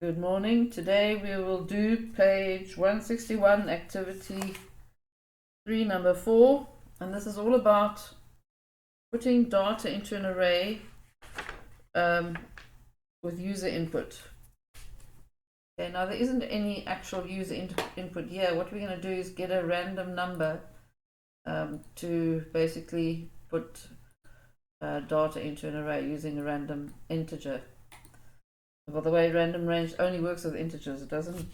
Good morning. Today we will do page 161, activity 3, number 4, and this is all about putting data into an array with user input. Okay, now there isn't any actual user input here. What we're going to do is get a random number to basically put data into an array using a random integer. By the way, random range only works with integers. It doesn't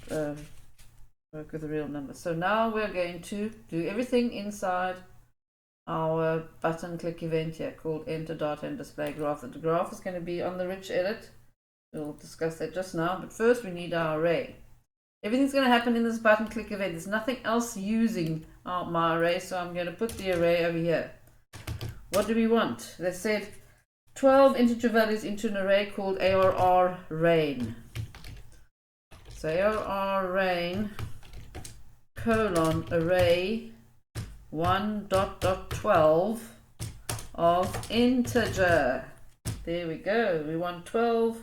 work with a real number. So now we're going to do everything inside our button click event here called enter data and display graph. The graph is going to be on the rich edit. We'll discuss that just now, but first we need our array. Everything's going to happen in this button click event. There's nothing else using my array, so I'm going to put the array over here. What do we want? They said 12 integer values into an array called ARR rain. So ARR rain colon array 1.12 of integer. There we go. We want 12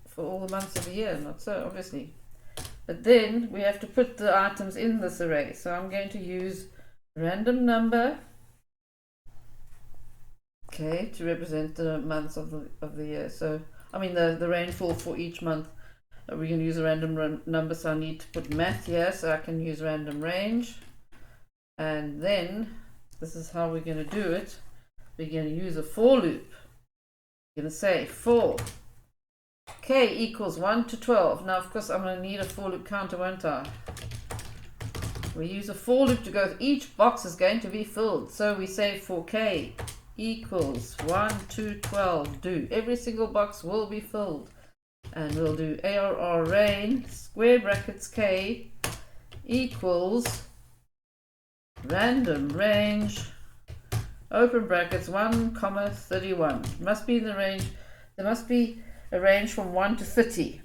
for all the months of the year, not so obviously. But then we have to put the items in this array. So I'm going to use random number, okay, to represent the months of the year. So I mean the rainfall for each month. We're going to use a random number, so I need to put math here so I can use random range. And then this is how we're going to do it. We're going to use a for loop. We're going to say for k equals 1 to 12. Now of course I'm going to need a for loop counter, won't I? We use a for loop to go, each box is going to be filled. So we say for k equals 1 to 12, do. Every single box will be filled. And we'll do ARR rain square brackets k equals random range open brackets 1 comma 31. Must be in the range. There must be a range from 1 to 30.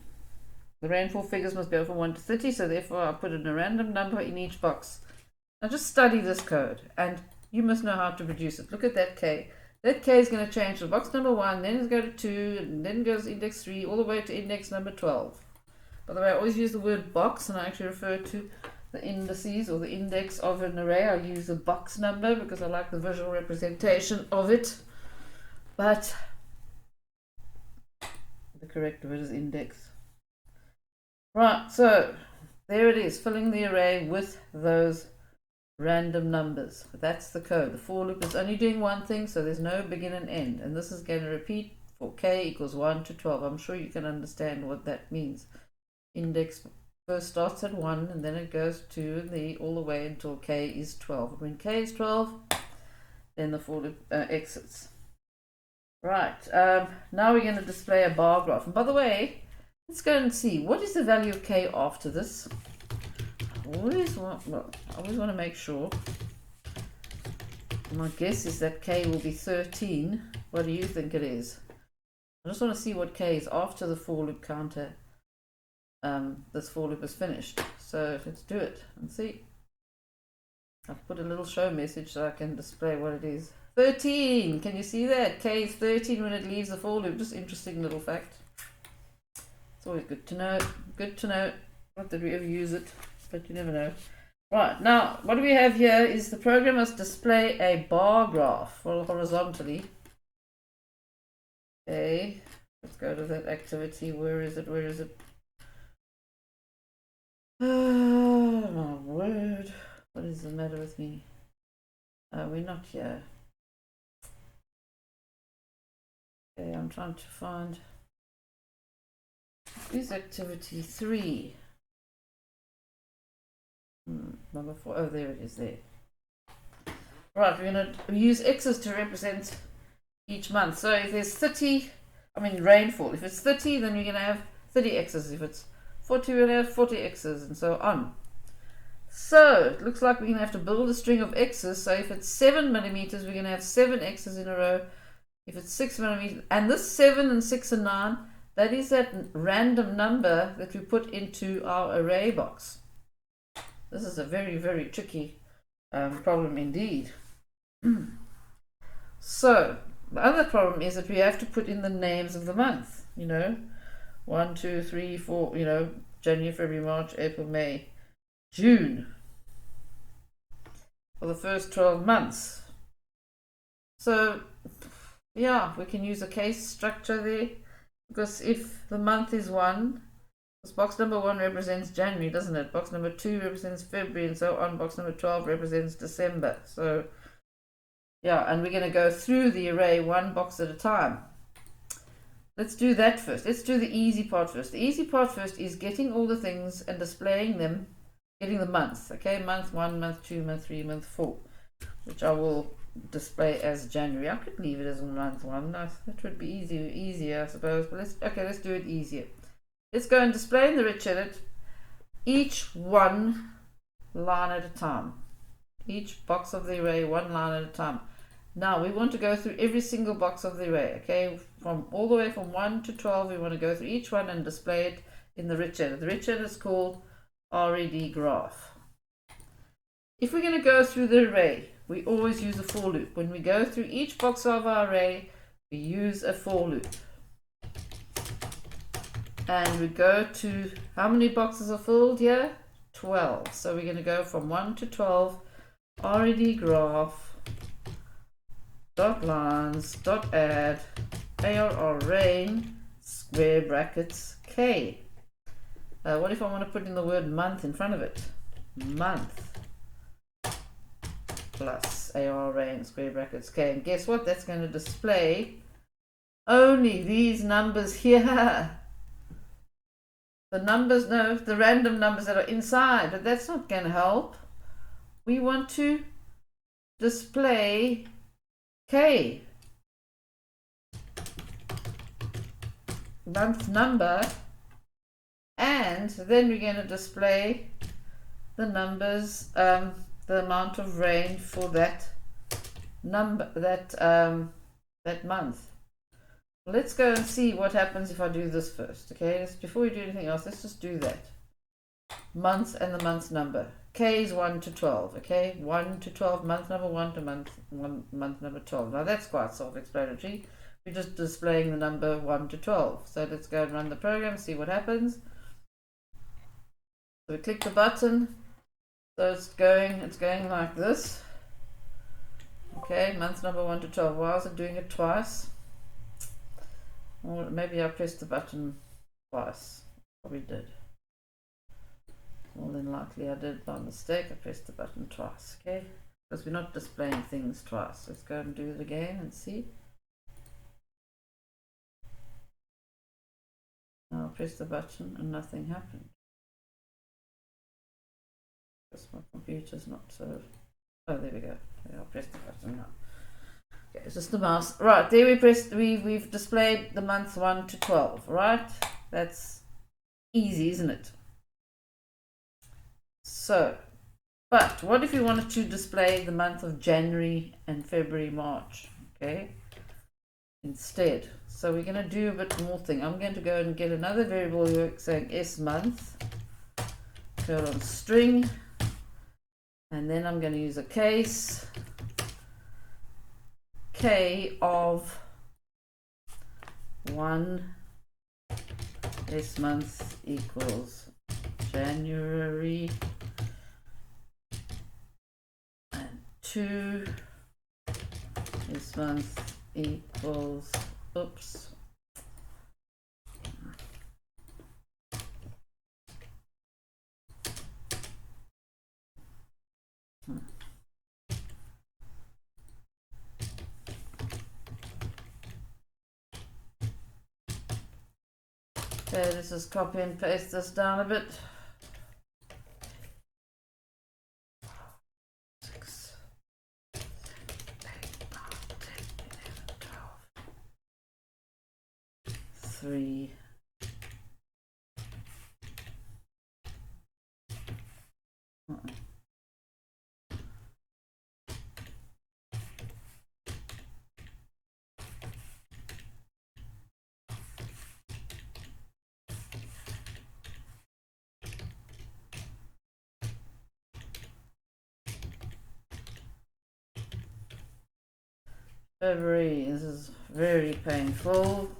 The rainfall figures must go from 1 to 30, so therefore I'll put in a random number in each box. Now just study this code and you must know how to produce it. Look at that k. That k is going to change to box number 1, then it's going to 2, and then goes index 3, all the way to index number 12. By the way, I always use the word box, and I actually refer to the indices or the index of an array. I use a box number because I like the visual representation of it. But the correct word is index. Right, so there it is, filling the array with those random numbers. That's the code. The for loop is only doing one thing, so there's no begin and end, and this is going to repeat for k equals 1 to 12. I'm sure you can understand what that means. Index first starts at 1 and then it goes to the all the way until k is 12. When k is 12, then the for loop exits. Right, now we're going to display a bar graph, and by the way, let's go and see what is the value of k after this. I always want to make sure. My guess is that k will be 13. What do you think it is? I just want to see what k is after the for loop counter. This for loop is finished. So let's do it and see. I've put a little show message so I can display what it is. 13! Can you see that? K is 13 when it leaves the for loop. Just interesting little fact. It's always good to know. Good to know. Not that we ever use it, but you never know. Right, now what we have here is the program must display a bar graph, well, horizontally. Okay, let's go to that activity. Where is it? Where is it? Oh my word, what is the matter with me? We're not here. Okay, I'm trying to find. Is activity 3. Number 4. Oh, there it is there. Right, we're going to use x's to represent each month. So if there's 30, rainfall. If it's 30, then we're going to have 30 x's. If it's 40, we're going to have 40 x's, and so on. So it looks like we're going to have to build a string of x's. So if it's 7 millimeters, we're going to have 7 x's in a row. If it's 6 millimeters, and this 7 and 6 and 9, that is that random number that we put into our array box. This is a very, very tricky problem indeed. So The other problem is that we have to put in the names of the month, 1, 2, 3, 4, January, February, March, April, May, June, for the first 12 months. So, yeah, we can use a case structure there, because if the month is 1, because box number 1 represents January, doesn't it? Box number 2 represents February, and so on. Box number 12 represents December. So, yeah, and we're going to go through the array one box at a time. Let's do that first. Let's do the easy part first. The easy part first is getting all the things and displaying them, getting the months, okay? Month 1, month 2, month 3, month 4, which I will display as January. I could leave it as month 1. That would be easier, I suppose. But let's do it easier. Let's go and display in the rich edit each one line at a time. Each box of the array, one line at a time. Now we want to go through every single box of the array, okay? From all the way from 1 to 12, we want to go through each one and display it in the rich edit. The rich edit is called RED graph. If we're going to go through the array, we always use a for loop. When we go through each box of our array, we use a for loop. And we go to, how many boxes are filled here? 12. So we're going to go from 1 to 12, RED graph, dot lines, dot add, ARR rain, square brackets, K. What if I want to put in the word month in front of it? Month plus ARR rain, square brackets, K. And guess what? That's going to display only these numbers here. The numbers, no, the random numbers that are inside, but that's not going to help. We want to display K, month number, and then we're going to display the numbers, the amount of rain for that number, that month. Let's go and see what happens if I do this first. Okay, before we do anything else, let's just do that. Month and the month number. K is 1 to 12. Okay, 1 to 12, month number 1 to month number 12. Now that's quite self-explanatory. We're just displaying the number 1 to 12. So let's go and run the program, see what happens. So we click the button. So it's going like this. Okay, month number 1 to 12. Why is it doing it twice? Or maybe I pressed the button twice. Probably did. More than likely I did by mistake. I pressed the button twice, okay? Because we're not displaying things twice. Let's go and do it again and see. Now I press the button and nothing happened. Because my computer's not so... Oh, there we go. I'll press the button now. Okay, it's just the mouse. Right, there we've displayed the months 1 to 12, right? That's easy, isn't it? So, but what if you wanted to display the month of January and February, March, okay, instead? So we're going to do a bit more thing. I'm going to go and get another variable here saying S month, colon string, and then I'm going to use a case, K of 1 S month equals January, and 2 this month equals, oops, okay, let's just copy and paste this down a bit. 6, 7, 8, 9, 10, 11, 12, 3, February, this is very painful.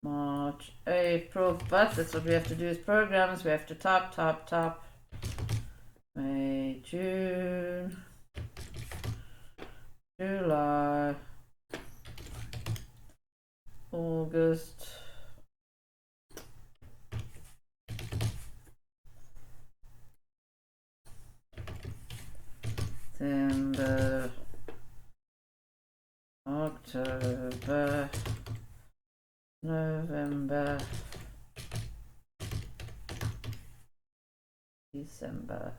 March, April, but that's what we have to do as programs. We have to type. May, June, July, August, September, October, November, December.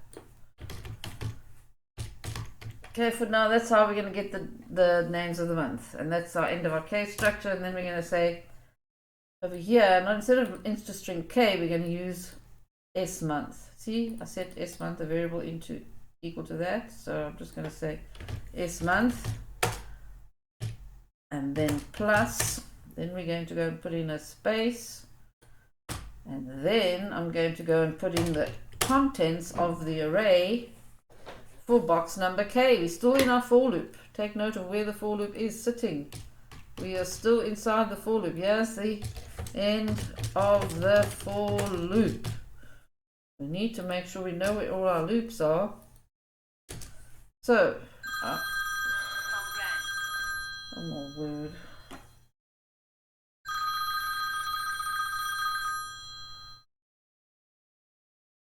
Okay, for now that's how we're going to get the names of the month, and that's our end of our case structure. And then we're going to say over here, not instead of into string k, we're going to use s month. See, I set s month, a variable into equal to that, so I'm just going to say s month and then plus, then we're going to go and put in a space, and then I'm going to go and put in the contents of the array for box number k. We're still in our for loop. Take note of where the for loop is sitting. We are still inside the for loop. Here's the end of the for loop. We need to make sure we know where all our loops are. So, oh my word.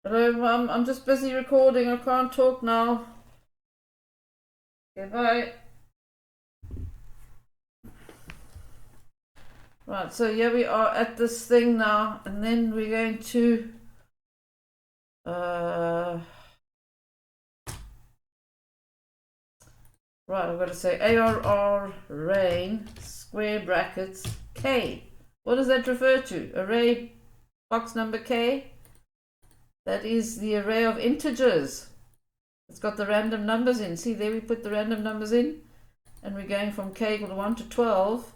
Hello, Mum. I'm just busy recording. I can't talk now. Okay, bye. Right, so here we are at this thing now, and then we're going to right, I've got to say ARR rain square brackets k. What does that refer to? Array box number k. That is the array of integers. It's got the random numbers in. See, there we put the random numbers in, and we're going from k equal to 1 to 12,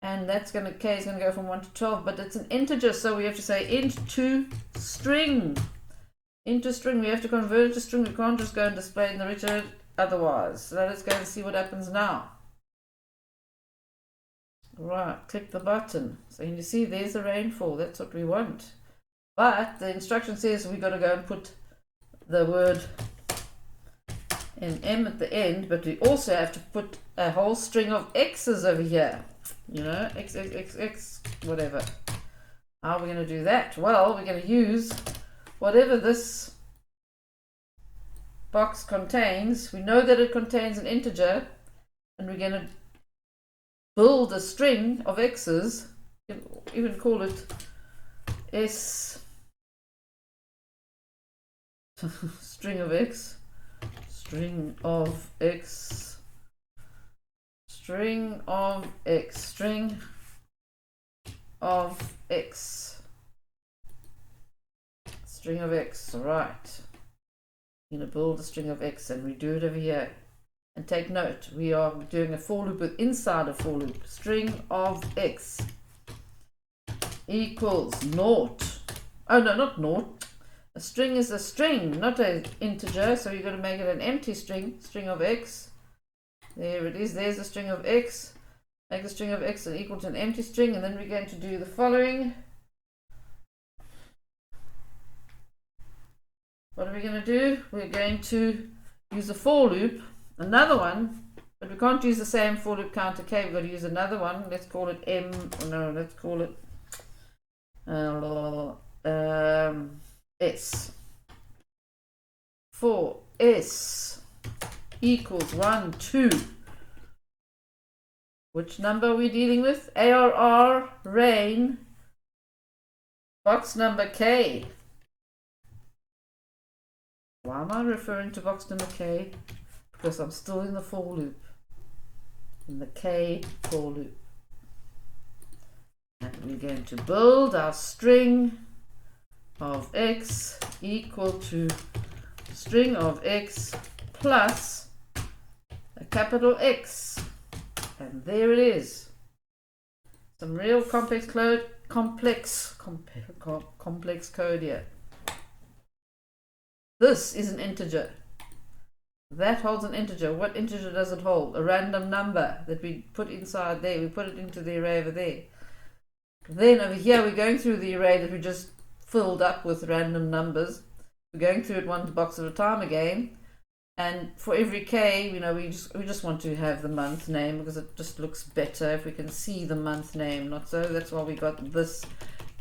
and that's going to, k is going to go from 1 to 12, but it's an integer, so we have to say int to string. Into string, we have to convert it to string. We can't just go and display in the return otherwise. So let's go and see what happens now. Right, click the button. So you see there's the rainfall. That's what we want. But the instruction says we've got to go and put the word in M at the end, but we also have to put a whole string of X's over here. You know, X, X, X, X, whatever. How are we going to do that? Well, we're going to use whatever this box contains. We know that it contains an integer, and we're going to build a string of X's. You can even call it S string of X, string of X, string of X, string of X, string of X. Right, I'm going to build a string of X, and we do it over here. And take note, we are doing a for loop with inside a for loop. String of X equals naught. Oh no, not naught. A string is a string, not an integer, so you've got to make it an empty string. String of X. There it is. There's a string of X. Make a string of X equal to an empty string, and then we're going to do the following. What are we going to do? We're going to use a for loop, another one, but we can't use the same for loop counter k. We've got to use another one. Let's call it M. No, let's call it S. For S equals 1, 2. Which number are we dealing with? ARR rain box number k. Why am I referring to box number k? Because I'm still in the for loop, in the k for loop. And we're going to build our string of X equal to string of X plus a capital X. And there it is. Some real complex code here. This is an integer. That holds an integer. What integer does it hold? A random number that we put inside there. We put it into the array over there. Then over here we're going through the array that we just filled up with random numbers. We're going through it one box at a time again. And for every K, we just want to have the month name because it just looks better if we can see the month name, not so. That's why we got this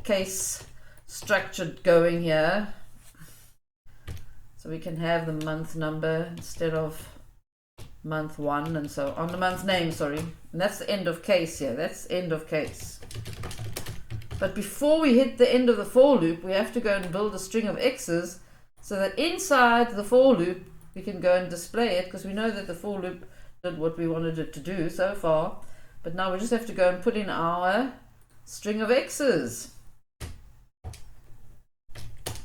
case structured going here. So we can have the month number instead of month 1 and so on. The month name, sorry. And that's the end of case here. That's end of case. But before we hit the end of the for loop, we have to go and build a string of x's so that inside the for loop, we can go and display it because we know that the for loop did what we wanted it to do so far. But now we just have to go and put in our string of x's.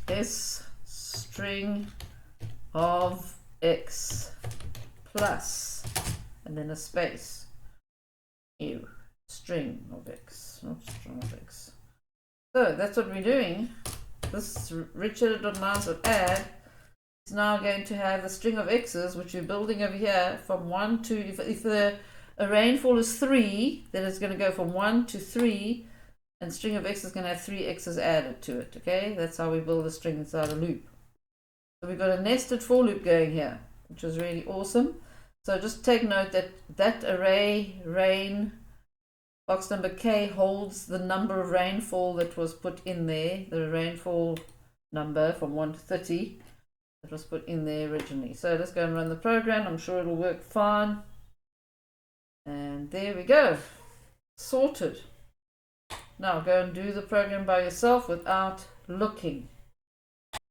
S string of x plus, and then a space. Ew. String of x, not string of x. So that's what we're doing. This richard.lines.add is now going to have a string of x's, which we're building over here from 1 to, if the rainfall is 3, then it's going to go from 1 to 3, and string of x is going to have 3 x's added to it. Okay, that's how we build a string inside a loop. So we've got a nested for loop going here, which is really awesome. So just take note that that array rain box number K holds the number of rainfall that was put in there, the rainfall number from 1 to 30 that was put in there originally. So let's go and run the program. I'm sure it'll work fine. And there we go. Sorted. Now go and do the program by yourself without looking.